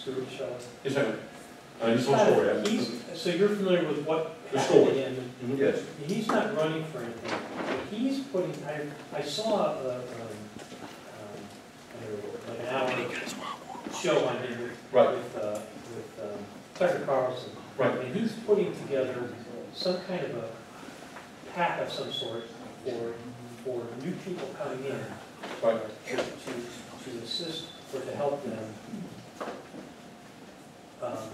Stuart Shaw? Yes, sir. He's on story. So you're familiar with what the story? Yes. He's not running for anything. But he's putting. I saw like an hour show on him with Tucker Carlson. Right. And he's putting together some kind of a PAC of some sort for new people coming in. Right. To assist or to help them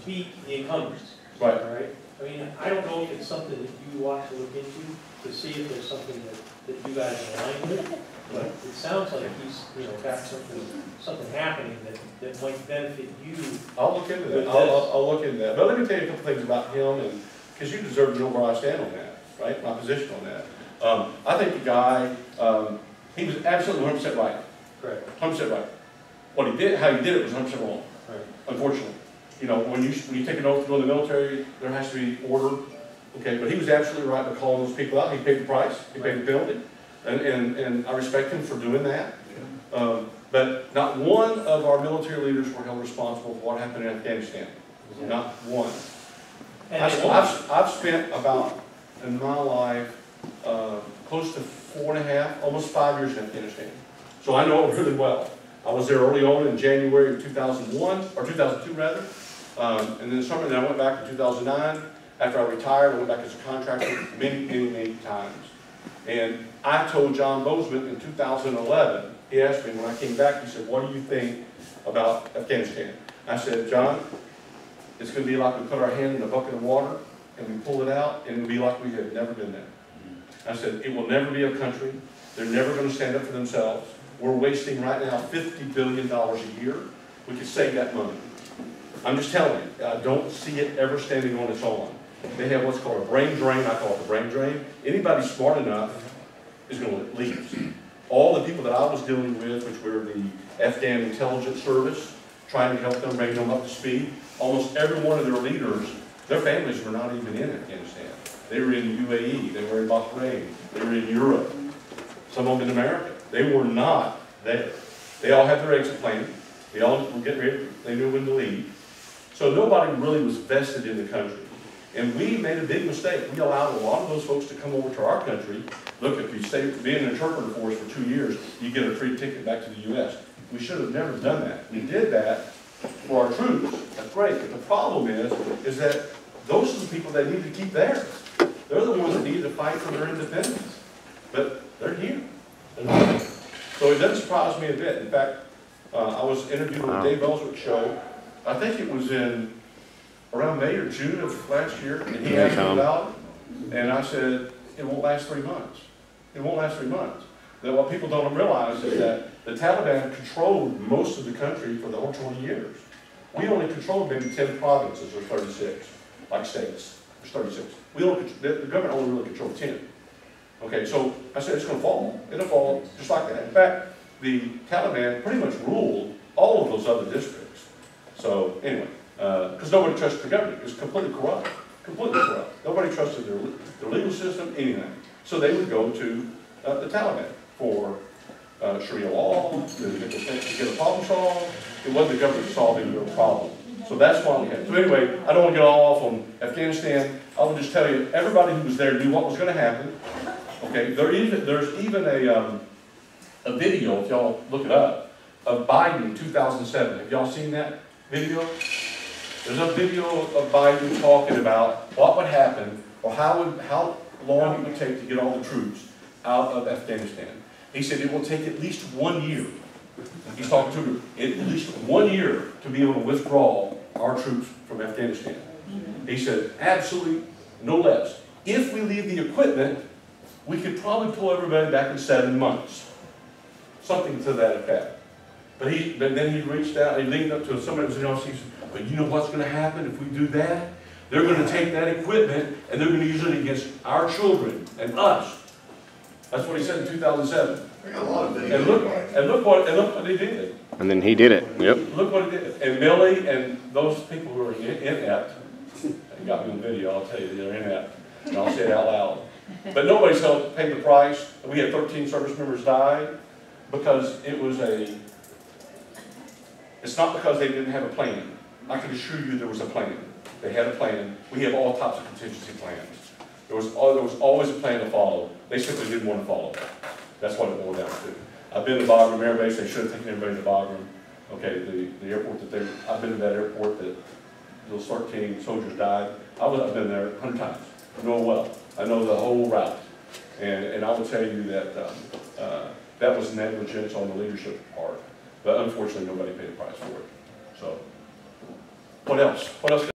beat the incumbents. Right. All right. I mean, I don't know if it's something that you want to look into to see if there's something that you guys align with, but it sounds like he's got something happening that might benefit you. I'll look into that. I'll look into that. But let me tell you a couple things about him, and because you deserve to know where I stand on that, right? My position on that. I think the guy, he was absolutely 100% right. Correct. 100% right. What he did, how he did it was 100% wrong. Right. Unfortunately. When you take an oath to go in the military, there has to be order. Okay, but he was absolutely right by calling those people out. He paid the price. He paid the penalty. And I respect him for doing that. But not one of our military leaders were held responsible for what happened in Afghanistan. Not one. I've spent about, in my life, close to 4.5, almost 5 years in Afghanistan. So I know it really well. I was there early on in January of 2001, or 2002 rather. And then summer, then I went back in 2009. After I retired, I went back as a contractor many times. And I told John Bozeman in 2011, he asked me when I came back, he said, what do you think about Afghanistan? I said, John, it's going to be like we put our hand in a bucket of water and we pull it out and it'll be like we have never been there. I said, it will never be a country. They're never going to stand up for themselves. We're wasting right now $50 billion a year. We could save that money. I'm just telling you, I don't see it ever standing on its own. They have what's called a brain drain. I call it the brain drain. Anybody smart enough is going to leave. All the people that I was dealing with, which were the Afghan intelligence service, trying to help them, bring them up to speed, almost every one of their leaders, their families were not even in Afghanistan. They were in UAE, they were in Bahrain, they were in Europe, some of them in America. They were not there. They all had their exit plan. They all were getting ready, they knew when to leave. So nobody really was vested in the country. And we made a big mistake. We allowed a lot of those folks to come over to our country. Look, if you stay being an interpreter for us for 2 years, you get a free ticket back to the U.S. We should have never done that. We did that for our troops. That's great. But the problem is that those are the people that need to keep there. They're the ones that need to fight for their independence. But they're here. So it doesn't surprise me a bit. In fact, I was interviewed on the Dave Ellsworth show. I think it was in around May or June of last year, and he asked me about it, and I said, it won't last 3 months. It won't last 3 months. That what people don't realize is that the Taliban controlled most of the country for the whole 20 years. We only controlled maybe 10 provinces or 36, like states. There's 36. The government only really controlled 10. Okay, so I said it's going to fall. It'll fall just like that. In fact, the Taliban pretty much ruled all of those other districts. So anyway, because nobody trusted the government. It was completely corrupt. Completely corrupt. Nobody trusted their legal system, anything. So they would go to the Taliban for Sharia law, to get a problem solved. It wasn't the government solving their problem. So that's why we had. So anyway, I don't want to get all off on Afghanistan. I will just tell you, everybody who was there knew what was going to happen. Okay, there's even a video, if y'all look it up, of Biden in 2007. Have y'all seen that video? There's a video of Biden talking about what would happen, or how long it would take to get all the troops out of Afghanistan. He said it will take at least 1 year. He's talking to at least 1 year to be able to withdraw our troops from Afghanistan. He said, absolutely no less. If we leave the equipment, we could probably pull everybody back in 7 months. Something to that effect. But then he reached out, he linked up to somebody who was in he said, but you know what's going to happen if we do that? They're going to take that equipment and they're going to use it against our children and us. That's what he said in 2007. And look what they did. And then he did it. Yep. Look what he did. And Millie and those people who were inept, they got me on video, I'll tell you, they're inept. And I'll say it out loud. But nobody's helped pay the price. We had 13 service members die because it's not because they didn't have a plan. I can assure you there was a plan. They had a plan. We have all types of contingency plans. There was always a plan to follow. They simply didn't want to follow it. That's what it boiled down to. I've been to Bagram Air Base. They should have taken everybody to Bagram. Okay, the airport I've been to that airport that those 13 soldiers died. I've been there 100 times. I know it well. I know the whole route. And I would tell you that that was negligence on the leadership part. But unfortunately, nobody paid the price for it. So, what else? What else?